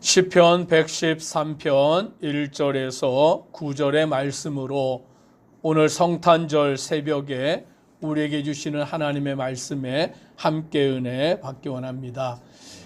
시편 113편 1절에서 9절의 말씀으로 오늘 성탄절 새벽에 우리에게 주시는 하나님의 말씀에 함께 은혜 받기 원합니다.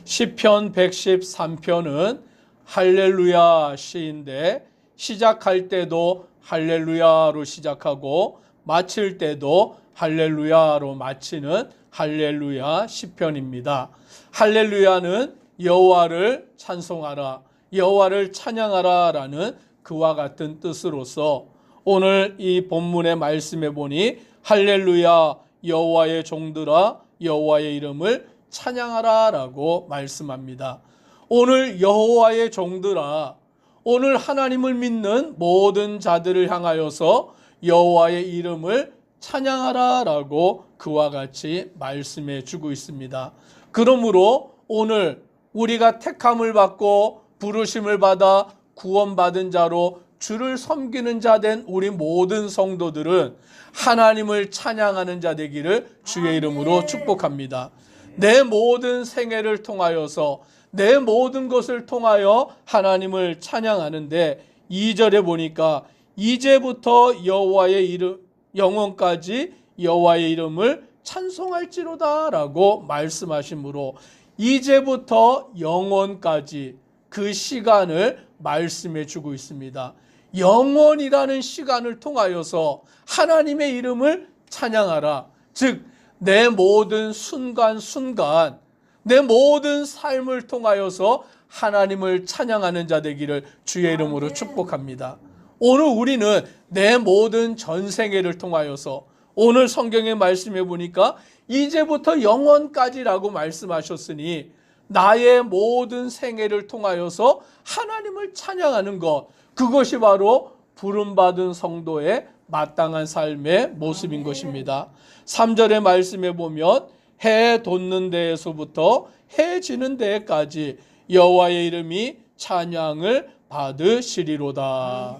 시편 113편은 할렐루야 시인데 시작할 때도 할렐루야로 시작하고 마칠 때도 할렐루야로 마치는 할렐루야 시편입니다. 할렐루야는 여호와를 찬송하라, 여호와를 찬양하라 라는 그와 같은 뜻으로서 오늘 이 본문의 말씀에 보니 할렐루야 여호와의 종들아 여호와의 이름을 찬양하라 라고 말씀합니다. 오늘 여호와의 종들아, 오늘 하나님을 믿는 모든 자들을 향하여서 여호와의 이름을 찬양하라 라고 그와 같이 말씀해 주고 있습니다. 그러므로 오늘 우리가 택함을 받고 부르심을 받아 구원받은 자로 주를 섬기는 자 된 우리 모든 성도들은 하나님을 찬양하는 자 되기를 주의 이름으로 축복합니다. 내 모든 생애를 통하여서 내 모든 것을 통하여 하나님을 찬양하는데 2절에 보니까 이제부터 여호와의 이름 영원까지 여호와의 이름을 찬송할지로다 라고 말씀하시므로 이제부터 영원까지 그 시간을 말씀해 주고 있습니다. 영원이라는 시간을 통하여서 하나님의 이름을 찬양하라. 즉 내 모든 순간순간 내 모든 삶을 통하여서 하나님을 찬양하는 자 되기를 주의 이름으로 축복합니다. 오늘 우리는 내 모든 전생애를 통하여서 오늘 성경의 말씀해 보니까 이제부터 영원까지라고 말씀하셨으니 나의 모든 생애를 통하여서 하나님을 찬양하는 것, 그것이 바로 부름받은 성도의 마땅한 삶의 모습인 것입니다. 3절의 말씀에 보면 해 돋는 데에서부터 해 지는 데까지 여호와의 이름이 찬양을 받으시리로다.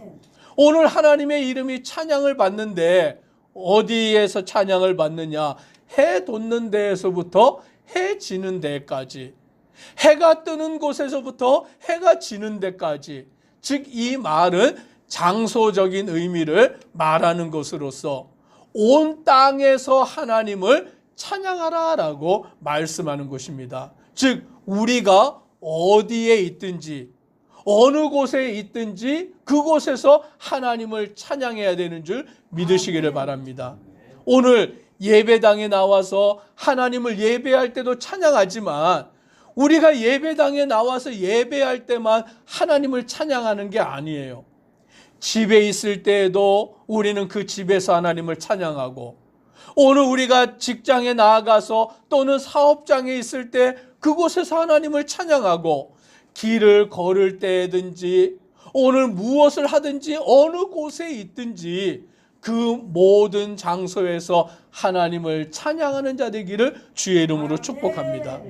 오늘 하나님의 이름이 찬양을 받는데 어디에서 찬양을 받느냐? 해 돋는 데에서부터 해 지는 데까지, 해가 뜨는 곳에서부터 해가 지는 데까지, 즉 이 말은 장소적인 의미를 말하는 것으로서 온 땅에서 하나님을 찬양하라라고 말씀하는 것입니다. 즉 우리가 어디에 있든지 어느 곳에 있든지 그곳에서 하나님을 찬양해야 되는 줄 믿으시기를 바랍니다. 오늘 예배당에 나와서 하나님을 예배할 때도 찬양하지만 우리가 예배당에 나와서 예배할 때만 하나님을 찬양하는 게 아니에요. 집에 있을 때에도 우리는 그 집에서 하나님을 찬양하고, 오늘 우리가 직장에 나아가서 또는 사업장에 있을 때 그곳에서 하나님을 찬양하고, 길을 걸을 때든지 오늘 무엇을 하든지 어느 곳에 있든지 그 모든 장소에서 하나님을 찬양하는 자 되기를 주의 이름으로 축복합니다.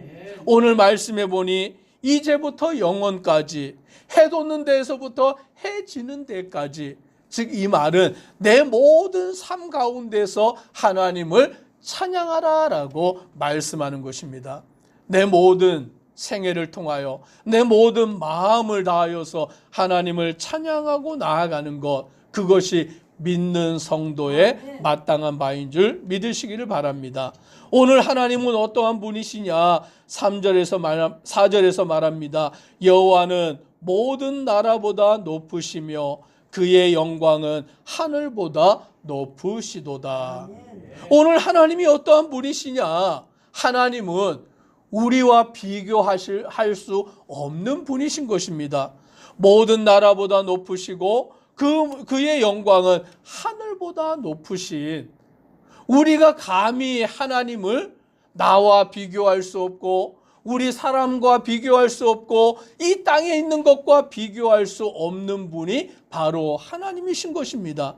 오늘 말씀해 보니 이제부터 영원까지, 해 돋는 데에서부터 해 지는 데까지, 즉 이 말은 내 모든 삶 가운데서 하나님을 찬양하라라고 말씀하는 것입니다. 내 모든 생애를 통하여 내 모든 마음을 다하여서 하나님을 찬양하고 나아가는 것, 그것이 믿는 성도의 마땅한 바인 줄 믿으시기를 바랍니다. 오늘 하나님은 어떠한 분이시냐? 4절에서 말합니다. 여호와는 모든 나라보다 높으시며 그의 영광은 하늘보다 높으시도다. 오늘 하나님이 어떠한 분이시냐? 하나님은 우리와 비교할 수 없는 분이신 것입니다. 모든 나라보다 높으시고 그의 영광은 하늘보다 높으신, 우리가 감히 하나님을 나와 비교할 수 없고 우리 사람과 비교할 수 없고 이 땅에 있는 것과 비교할 수 없는 분이 바로 하나님이신 것입니다.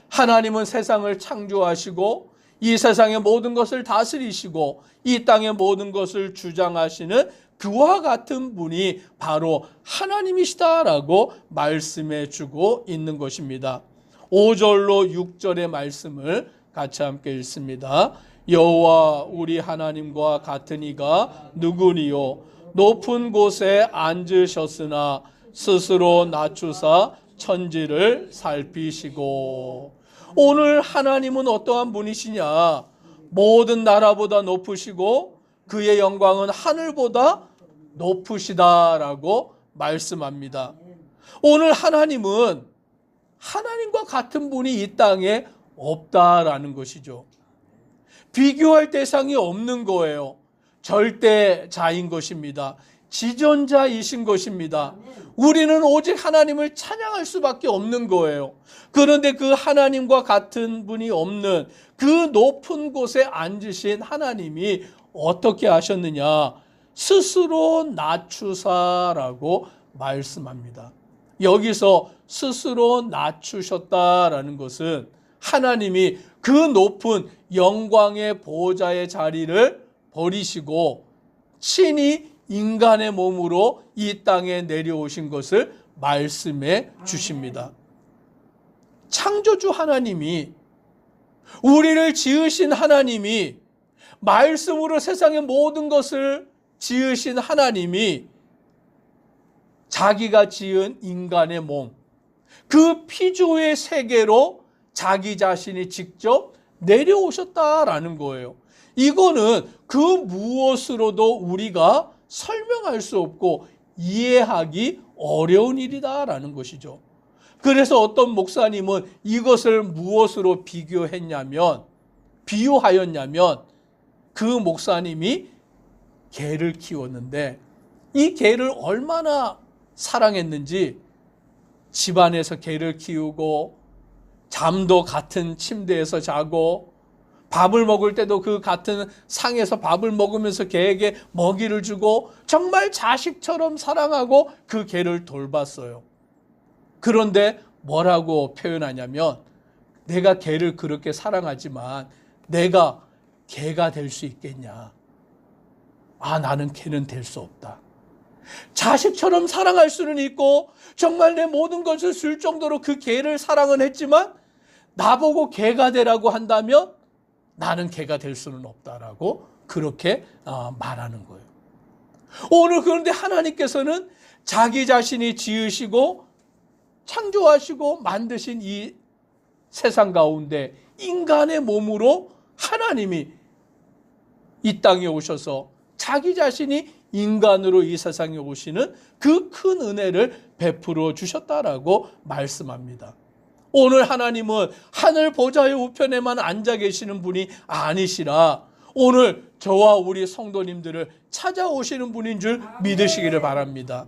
하나님은 세상을 창조하시고 이 세상의 모든 것을 다스리시고 이 땅의 모든 것을 주장하시는 그와 같은 분이 바로 하나님이시다라고 말씀해 주고 있는 것입니다. 5절로 6절의 말씀을 같이 함께 읽습니다. 여호와 우리 하나님과 같은 이가 누구니요? 높은 곳에 앉으셨으나 스스로 낮추사 천지를 살피시고. 오늘 하나님은 어떠한 분이시냐? 모든 나라보다 높으시고 그의 영광은 하늘보다 높으시다라고 말씀합니다. 오늘 하나님은 하나님과 같은 분이 이 땅에 없다라는 것이죠. 비교할 대상이 없는 거예요. 절대자인 것입니다. 지존자이신 것입니다. 우리는 오직 하나님을 찬양할 수밖에 없는 거예요. 그런데 그 하나님과 같은 분이 없는 그 높은 곳에 앉으신 하나님이 어떻게 하셨느냐? 스스로 낮추사라고 말씀합니다. 여기서 스스로 낮추셨다라는 것은 하나님이 그 높은 영광의 보좌의 자리를 버리시고 친히 인간의 몸으로 이 땅에 내려오신 것을 말씀해 주십니다. 창조주 하나님이, 우리를 지으신 하나님이, 말씀으로 세상의 모든 것을 지으신 하나님이 자기가 지은 인간의 몸, 그 피조의 세계로 자기 자신이 직접 내려오셨다라는 거예요. 이거는 그 무엇으로도 우리가 설명할 수 없고 이해하기 어려운 일이다라는 것이죠. 그래서 어떤 목사님은 이것을 무엇으로 비유하였냐면 그 목사님이 개를 키웠는데 이 개를 얼마나 사랑했는지 집안에서 개를 키우고 잠도 같은 침대에서 자고 밥을 먹을 때도 그 같은 상에서 밥을 먹으면서 개에게 먹이를 주고 정말 자식처럼 사랑하고 그 개를 돌봤어요. 그런데 뭐라고 표현하냐면 내가 개를 그렇게 사랑하지만 내가 개가 될 수 있겠냐? 나는 개는 될 수 없다. 자식처럼 사랑할 수는 있고 정말 내 모든 것을 줄 정도로 그 개를 사랑은 했지만 나보고 개가 되라고 한다면 나는 개가 될 수는 없다라고 그렇게 말하는 거예요. 오늘 그런데 하나님께서는 자기 자신이 지으시고 창조하시고 만드신 이 세상 가운데 인간의 몸으로 하나님이 이 땅에 오셔서 자기 자신이 인간으로 이 세상에 오시는 그 큰 은혜를 베풀어 주셨다라고 말씀합니다. 오늘 하나님은 하늘 보좌의 우편에만 앉아 계시는 분이 아니시라 오늘 저와 우리 성도님들을 찾아오시는 분인 줄 믿으시기를 바랍니다.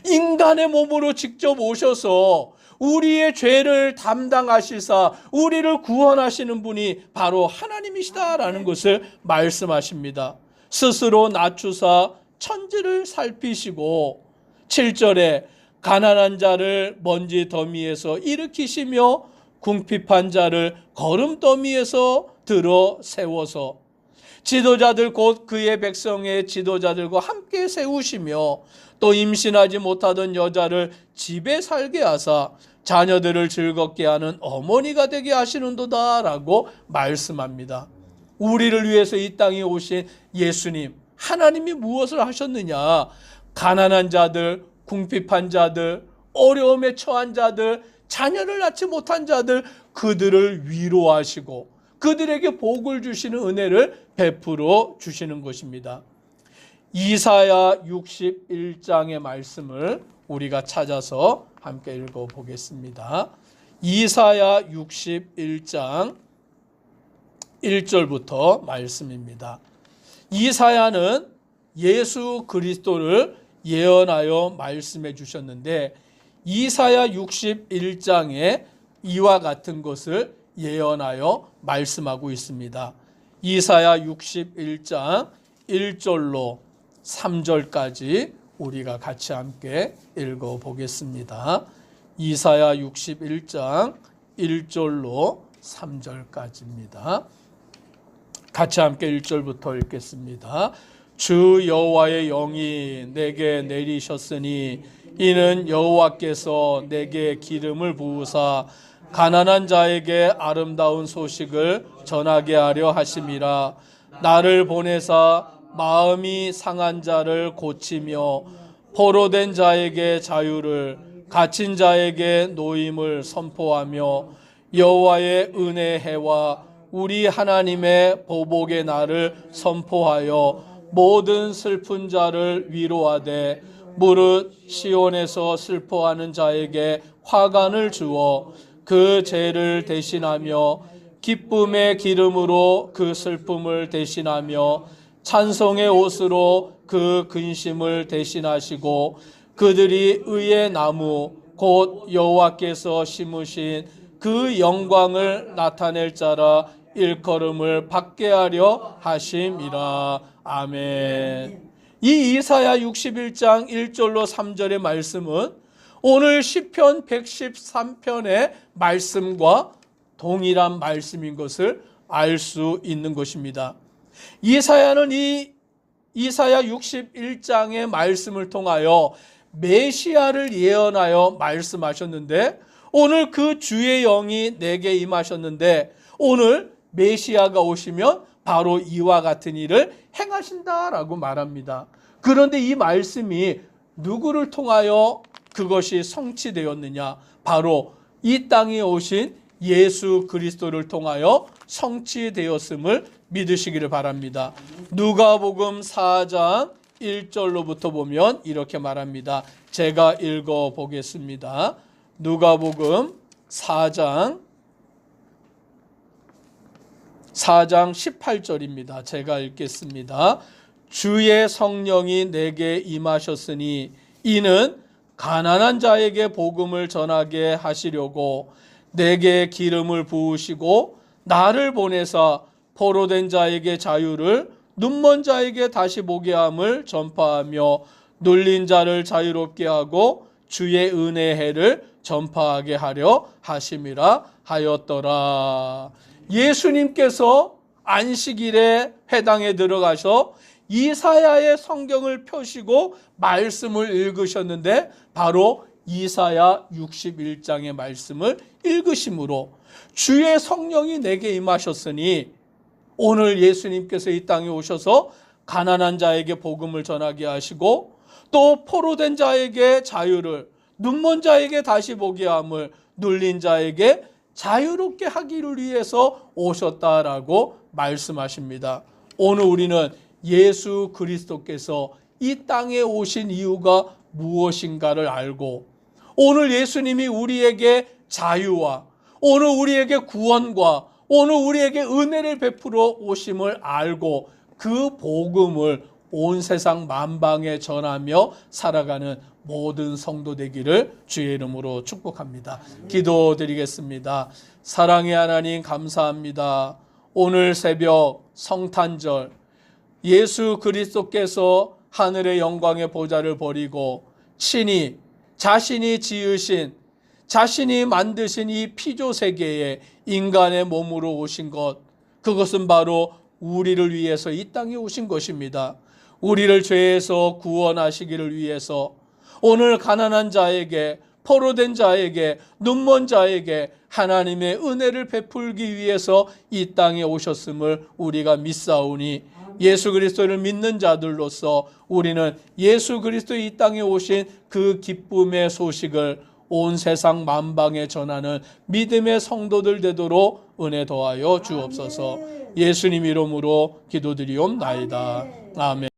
인간의 몸으로 직접 오셔서 우리의 죄를 담당하시사 우리를 구원하시는 분이 바로 하나님이시다라는 것을 말씀하십니다. 스스로 낮추사 천지를 살피시고 7절에 가난한 자를 먼지 더미에서 일으키시며 궁핍한 자를 거름 더미에서 들어 세워서 지도자들 곧 그의 백성의 지도자들과 함께 세우시며 또 임신하지 못하던 여자를 집에 살게 하사 자녀들을 즐겁게 하는 어머니가 되게 하시는도다라고 말씀합니다. 우리를 위해서 이 땅에 오신 예수님, 하나님이 무엇을 하셨느냐? 가난한 자들, 궁핍한 자들, 어려움에 처한 자들, 자녀를 낳지 못한 자들, 그들을 위로하시고 그들에게 복을 주시는 은혜를 베풀어 주시는 것입니다. 이사야 61장의 말씀을 우리가 찾아서 함께 읽어보겠습니다. 이사야 61장 1절부터 말씀입니다. 이사야는 예수 그리스도를 예언하여 말씀해 주셨는데 이사야 61장에 이와 같은 것을 예언하여 말씀하고 있습니다. 이사야 61장 1절로 3절까지 우리가 같이 함께 읽어보겠습니다. 이사야 61장 1절로 3절까지입니다. 같이 함께 1절부터 읽겠습니다. 주 여호와의 영이 내게 내리셨으니 이는 여호와께서 내게 기름을 부으사 가난한 자에게 아름다운 소식을 전하게 하려 하심이라. 나를 보내사 마음이 상한 자를 고치며 포로된 자에게 자유를, 갇힌 자에게 노임을 선포하며 여호와의 은혜의 해와 우리 하나님의 보복의 날을 선포하여 모든 슬픈 자를 위로하되 무릇 시온에서 슬퍼하는 자에게 화관을 주어 그 죄를 대신하며 기쁨의 기름으로 그 슬픔을 대신하며 찬송의 옷으로 그 근심을 대신하시고 그들이 의의 나무 곧 여호와께서 심으신 그 영광을 나타낼 자라 일컬음을 받게 하려 하심이라. 아멘. 이 이사야 61장 1절로 3절의 말씀은 오늘 시편 113편의 말씀과 동일한 말씀인 것을 알 수 있는 것입니다. 이사야는 이 이사야 61장의 말씀을 통하여 메시아를 예언하여 말씀하셨는데 오늘 그 주의 영이 내게 임하셨는데 오늘 메시아가 오시면 바로 이와 같은 일을 행하신다라고 말합니다. 그런데 이 말씀이 누구를 통하여 그것이 성취되었느냐? 바로 이 땅에 오신 예수 그리스도를 통하여 성취되었음을 믿으시기를 바랍니다. 누가복음 4장 1절로부터 보면 이렇게 말합니다. 제가 읽어 보겠습니다. 누가복음 4장 18절입니다. 제가 읽겠습니다. 주의 성령이 내게 임하셨으니 이는 가난한 자에게 복음을 전하게 하시려고 내게 기름을 부으시고 나를 보내사 포로된 자에게 자유를 눈먼 자에게 다시 보게 함을 전파하며 눌린 자를 자유롭게 하고 주의 은혜의 해를 전파하게 하려 하심이라 하였더라. 예수님께서 안식일에 회당에 들어가서 이사야의 성경을 펴시고 말씀을 읽으셨는데 바로 이사야 61장의 말씀을 읽으심으로 주의 성령이 내게 임하셨으니 오늘 예수님께서 이 땅에 오셔서 가난한 자에게 복음을 전하게 하시고 또 포로된 자에게 자유를, 눈먼 자에게 다시 보게 함을, 눌린 자에게 자유롭게 하기를 위해서 오셨다라고 말씀하십니다. 오늘 우리는 예수 그리스도께서 이 땅에 오신 이유가 무엇인가를 알고 오늘 예수님이 우리에게 자유와 오늘 우리에게 구원과 오늘 우리에게 은혜를 베풀어 오심을 알고 그 복음을 온 세상 만방에 전하며 살아가는 모든 성도 되기를 주의 이름으로 축복합니다. 기도드리겠습니다. 사랑의 하나님 감사합니다. 오늘 새벽 성탄절 예수 그리스도께서 하늘의 영광의 보좌를 버리고 친히 자신이 지으신 자신이 만드신 이 피조 세계에 인간의 몸으로 오신 것, 그것은 바로 우리를 위해서 이 땅에 오신 것입니다. 우리를 죄에서 구원하시기를 위해서 오늘 가난한 자에게, 포로된 자에게, 눈먼 자에게 하나님의 은혜를 베풀기 위해서 이 땅에 오셨음을 우리가 믿사오니 예수 그리스도를 믿는 자들로서 우리는 예수 그리스도 이 땅에 오신 그 기쁨의 소식을 온 세상 만방에 전하는 믿음의 성도들 되도록 은혜 더하여 주옵소서. 예수님 이름으로 기도드리옵나이다. 아멘.